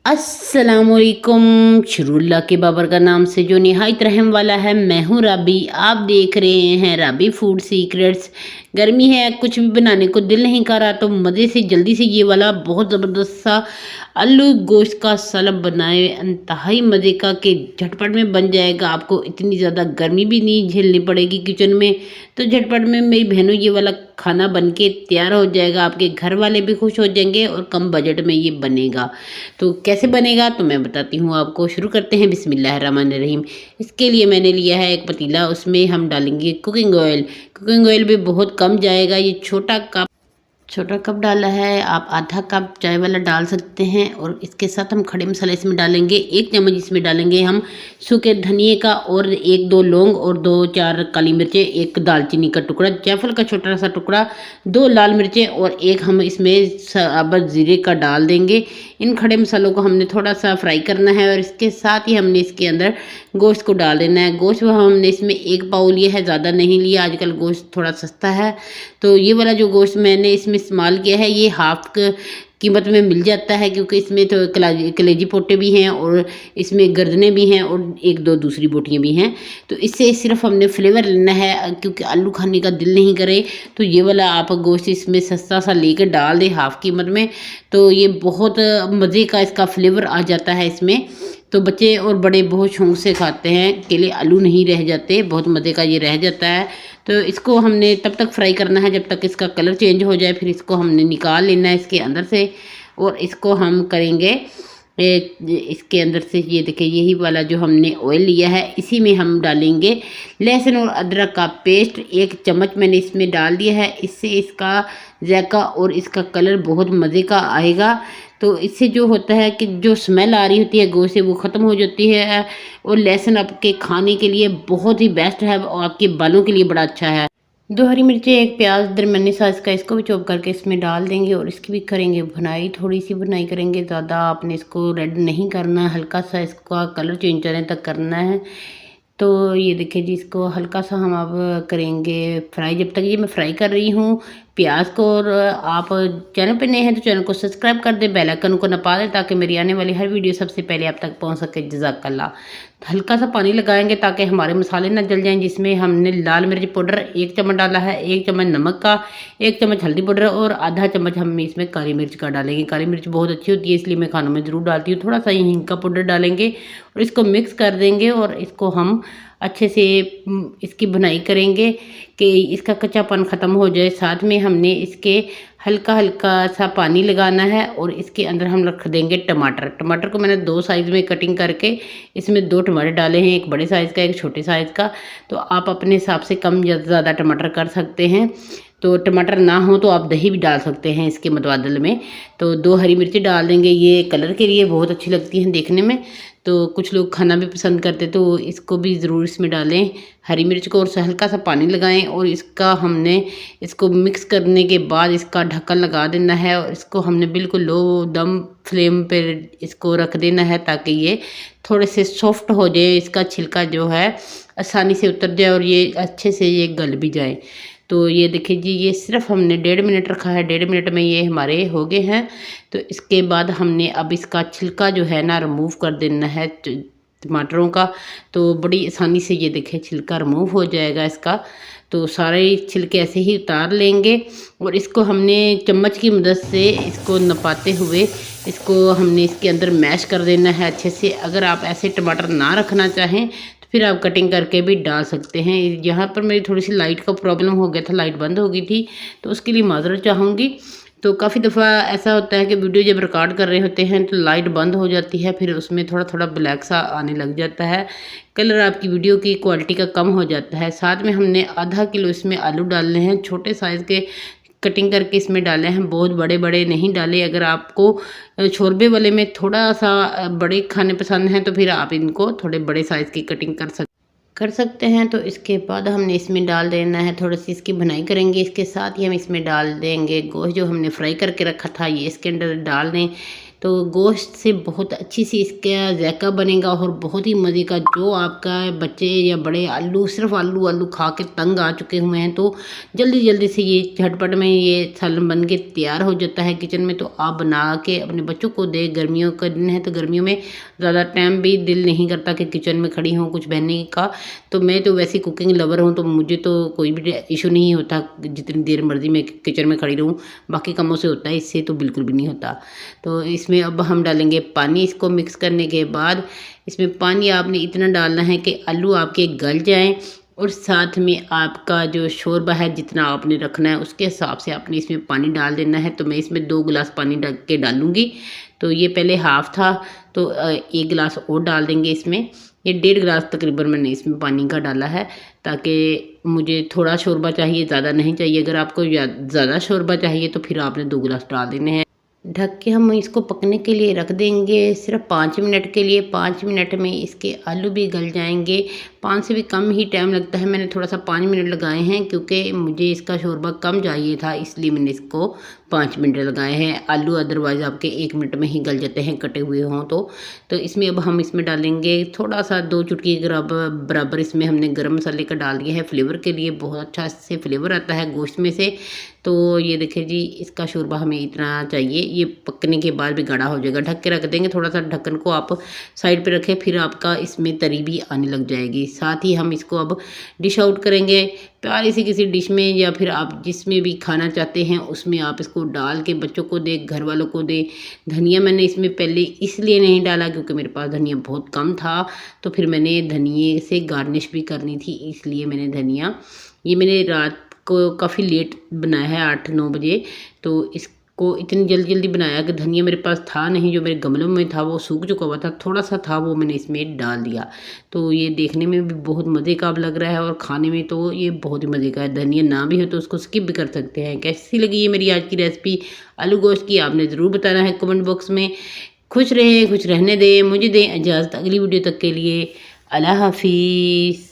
अस्सलामुअलैकुम। शुरुल्लाह के बाबर का नाम से जो निहायत रहम वाला है। मैं हूँ राबी, आप देख रहे हैं राबी फूड सीक्रेट्स। गर्मी है, कुछ भी बनाने को दिल नहीं कर रहा, तो मज़े से जल्दी से ये वाला बहुत ज़बरदस्त सा आलू गोश्त का सलाद बनाए, इंतहाई मज़े का कि झटपट में बन जाएगा। आपको इतनी ज़्यादा गर्मी भी नहीं झेलनी पड़ेगी किचन में, तो झटपट में मेरी बहनों ये वाला खाना बन के तैयार हो जाएगा। आपके घर वाले भी खुश हो जाएंगे और कम बजट में ये बनेगा। तो कैसे बनेगा तो मैं बताती हूँ आपको। शुरू करते हैं बिस्मिल्लाहिर्रहमानिर्रहीम। इसके लिए मैंने लिया है एक पतीला, उसमें हम डालेंगे कुकिंग ऑयल। कुकिंग ऑयल भी बहुत कम जाएगा। ये छोटा कप डाला है, आप आधा कप चाय वाला डाल सकते हैं। और इसके साथ हम खड़े मसाले इसमें डालेंगे। 1 चम्मच इसमें डालेंगे हम सूखे धनिए का, और 1-2 लौंग, और 2-4 काली मिर्चें, 1 दालचीनी का टुकड़ा, जायफल का छोटा सा टुकड़ा, 2 लाल मिर्चें, और 1 हम इसमें साबुत जीरे का डाल देंगे। इन खड़े मसालों को हमने थोड़ा सा फ्राई करना है, और इसके साथ ही हमने इसके अंदर गोश्त को डाल देना है। गोश्त हमने इसमें 1 पाव लिया है, ज़्यादा नहीं लिया, आजकल गोश्त थोड़ा सस्ता है। तो ये वाला जो गोश्त मैंने इसमें इस्तेमाल किया है, ये हाफ कीमत में मिल जाता है, क्योंकि इसमें तो कलेजी पोटे भी हैं, और इसमें गर्दनें भी हैं, और 1-2 दूसरी बोटियाँ भी हैं। तो इससे सिर्फ हमने फ्लेवर लेना है, क्योंकि आलू खाने का दिल नहीं करे तो ये वाला आप गोश्त इसमें सस्ता सा लेकर डाल दें हाफ कीमत में। तो ये बहुत मज़े का इसका फ्लेवर आ जाता है इसमें। तो बच्चे और बड़े बहुत शौक से खाते हैं, केले आलू नहीं रह जाते, बहुत मज़े का ये रह जाता है। तो इसको हमने तब तक फ्राई करना है जब तक इसका कलर चेंज हो जाए, फिर इसको हमने निकाल लेना है इसके अंदर से। और इसको हम करेंगे इसके अंदर से, ये देखिए यही वाला जो हमने ऑयल लिया है, इसी में हम डालेंगे लहसुन और अदरक का पेस्ट। 1 चम्मच मैंने इसमें डाल दिया है। इससे इसका जायका और इसका कलर बहुत मज़े का आएगा। तो इससे जो होता है कि जो स्मेल आ रही होती है गोश्त से, वो ख़त्म हो जाती है। और लहसुन आपके खाने के लिए बहुत ही बेस्ट है, और आपके बालों के लिए बड़ा अच्छा है। 2 हरी मिर्चें, 1 प्याज दरमियानी साइज़ का, इसको भी चॉप करके इसमें डाल देंगे। और इसकी भी करेंगे भुनाई, थोड़ी सी भुनाई करेंगे, ज़्यादा आपने इसको रेड नहीं करना, हल्का सा इसका कलर चेंज होने तक करना है। तो ये देखिए जी, इसको हल्का सा हम अब करेंगे फ्राई। जब तक ये मैं फ्राई कर रही हूँ प्याज को, और आप चैनल पे नए हैं तो चैनल को सब्सक्राइब कर दें, बेल आइकन को नपा दें, ताकि मेरी आने वाली हर वीडियो सबसे पहले आप तक पहुंच सके। जज़ाकल्लाह। हल्का सा पानी लगाएंगे ताकि हमारे मसाले ना जल जाएं, जिसमें हमने लाल मिर्च पाउडर 1 चम्मच डाला है, 1 चम्मच नमक का, 1 चम्मच हल्दी पाउडर, और आधा चम्मच हम इसमें काली मिर्च का डालेंगे। काली मिर्च बहुत अच्छी होती है, इसलिए मैं खानों में ज़रूर डालती हूँ। थोड़ा सा हींग का पाउडर डालेंगे और इसको मिक्स कर देंगे, और इसको हम अच्छे से इसकी भुनाई करेंगे कि इसका कच्चापन ख़त्म हो जाए। साथ में हमने इसके हल्का हल्का सा पानी लगाना है, और इसके अंदर हम रख देंगे टमाटर। टमाटर को मैंने 2 साइज़ में कटिंग करके इसमें 2 टमाटर डाले हैं, 1 बड़े साइज़ का, 1 छोटे साइज़ का। तो आप अपने हिसाब से कम या ज़्यादा टमाटर कर सकते हैं। तो टमाटर ना हो तो आप दही भी डाल सकते हैं इसके मुतबादल में। तो 2 हरी मिर्ची डाल देंगे, ये कलर के लिए बहुत अच्छी लगती हैं देखने में। तो कुछ लोग खाना भी पसंद करते, तो इसको भी ज़रूर इसमें डालें हरी मिर्च को, और हल्का सा पानी लगाएं। और इसको मिक्स करने के बाद इसका ढक्कन लगा देना है, और इसको हमने बिल्कुल लो दम फ्लेम पे इसको रख देना है, ताकि ये थोड़े से सॉफ्ट हो जाए, इसका छिलका जो है आसानी से उतर जाए, और ये अच्छे से ये गल भी जाए। तो ये देखिए जी, ये सिर्फ हमने 1.5 मिनट रखा है, 1.5 मिनट में ये हमारे हो गए हैं। तो इसके बाद हमने अब इसका छिलका जो है ना रिमूव कर देना है टमाटरों का। तो बड़ी आसानी से ये देखिए छिलका रिमूव हो जाएगा इसका। तो सारे छिलके ऐसे ही उतार लेंगे, और इसको हमने चम्मच की मदद से इसको नपाते हुए इसको हमने इसके अंदर मैश कर देना है अच्छे से। अगर आप ऐसे टमाटर ना रखना चाहें तो फिर आप कटिंग करके भी डाल सकते हैं। यहाँ पर मेरी थोड़ी सी लाइट का प्रॉब्लम हो गया था, लाइट बंद हो गई थी, तो उसके लिए माजरत चाहूँगी। तो काफ़ी दफ़ा ऐसा होता है कि वीडियो जब रिकॉर्ड कर रहे होते हैं तो लाइट बंद हो जाती है, फिर उसमें थोड़ा थोड़ा ब्लैक सा आने लग जाता है, कलर आपकी वीडियो की क्वालिटी का कम हो जाता है। साथ में हमने आधा किलो इसमें आलू डालने हैं, छोटे साइज़ के कटिंग करके इसमें डाले हैं, बहुत बड़े बड़े नहीं डाले। अगर आपको शोरबे वाले में थोड़ा सा बड़े खाने पसंद हैं तो फिर आप इनको थोड़े बड़े साइज़ की कटिंग कर सकते हैं। तो इसके बाद हमने इसमें डाल देना है, थोड़ी सी इसकी भुनाई करेंगे। इसके साथ ही हम इसमें डाल देंगे गोश्त जो हमने फ्राई करके रखा था, ये इसके अंदर डाल दें। तो गोश्त से बहुत अच्छी सी इसका जायका बनेगा और बहुत ही मज़े का। जो आपका बच्चे या बड़े आलू सिर्फ आलू आलू खा के तंग आ चुके हुए हैं तो जल्दी जल्दी से ये झटपट में ये सालन बन के तैयार हो जाता है किचन में। तो आप बना के अपने बच्चों को दे। गर्मियों का दिन है तो गर्मियों में ज़्यादा टाइम भी दिल नहीं करता कि किचन में खड़ी हूँ कुछ बनने का। तो मैं तो वैसे कुकिंग लवर हूँ तो मुझे तो कोई भी इशू नहीं होता, जितनी देर मर्जी मैं किचन में खड़ी रहूँ। बाकी कामों से होता है, इससे तो बिल्कुल भी नहीं होता। तो इसमें अब हम डालेंगे पानी। इसको मिक्स करने के बाद इसमें पानी आपने इतना डालना है कि आलू आपके गल जाएं और साथ में आपका जो शोरबा है जितना आपने रखना है उसके हिसाब से आपने इसमें पानी डाल देना है। तो मैं इसमें 2 गिलास पानी डाल के डालूँगी। तो ये पहले हाफ़ था तो 1 गिलास और डाल देंगे इसमें। ये 1.5 गिलास तकरीबन मैंने इसमें पानी का डाला है, ताकि मुझे थोड़ा शोरबा चाहिए, ज़्यादा नहीं चाहिए। अगर आपको ज़्यादा शोरबा चाहिए तो फिर आपने 2 गिलास डाल देने हैं। ढक के हम इसको पकने के लिए रख देंगे सिर्फ 5 मिनट के लिए। 5 मिनट में इसके आलू भी गल जाएंगे। 5 से भी कम ही टाइम लगता है, मैंने थोड़ा सा 5 मिनट लगाए हैं क्योंकि मुझे इसका शोरबा कम चाहिए था, इसलिए मैंने इसको 5 मिनट लगाए हैं। आलू अदरवाइज़ आपके 1 मिनट में ही गल जाते हैं कटे हुए हों तो इसमें अब हम इसमें डालेंगे थोड़ा सा 2 चुटकी बराबर इसमें हमने गरम मसाले का डाल दिया है फ्लेवर के लिए। बहुत अच्छा इससे फ्लेवर आता है गोश्त में से। तो ये देखिए जी, इसका शोरबा हमें इतना चाहिए। ये पकने के बाद भी गाढ़ा हो जाएगा। ढक के रख देंगे, थोड़ा सा ढक्कन को आप साइड पे रखें, फिर आपका इसमें तरी भी आने लग जाएगी। साथ ही हम इसको अब डिश आउट करेंगे प्यारी सी किसी डिश में, या फिर आप जिसमें भी खाना चाहते हैं उसमें आप इसको डाल के बच्चों को दे, घर वालों को दे। धनिया मैंने इसमें पहले इसलिए नहीं डाला क्योंकि मेरे पास धनिया बहुत कम था, तो फिर मैंने धनिए से गार्निश भी करनी थी, इसलिए मैंने धनिया, ये मैंने रात को काफ़ी लेट बनाया है 8-9 बजे। तो इसको इतनी जल्दी जल्दी बनाया कि धनिया मेरे पास था नहीं, जो मेरे गमलों में था वो सूख चुका हुआ था, थोड़ा सा था वो मैंने इसमें डाल दिया। तो ये देखने में भी बहुत मज़े का अब लग रहा है और खाने में तो ये बहुत ही मज़े का है। धनिया ना भी हो तो उसको स्किप भी कर सकते हैं। कैसी लगी ये मेरी आज की रेसिपी आलू गोश्त की, आपने ज़रूर बताना है कमेंट बॉक्स में। खुश रहें, खुश रहने दें, मुझे दें इजाज़त अगली वीडियो तक के लिए। अल्लाह हाफिज़।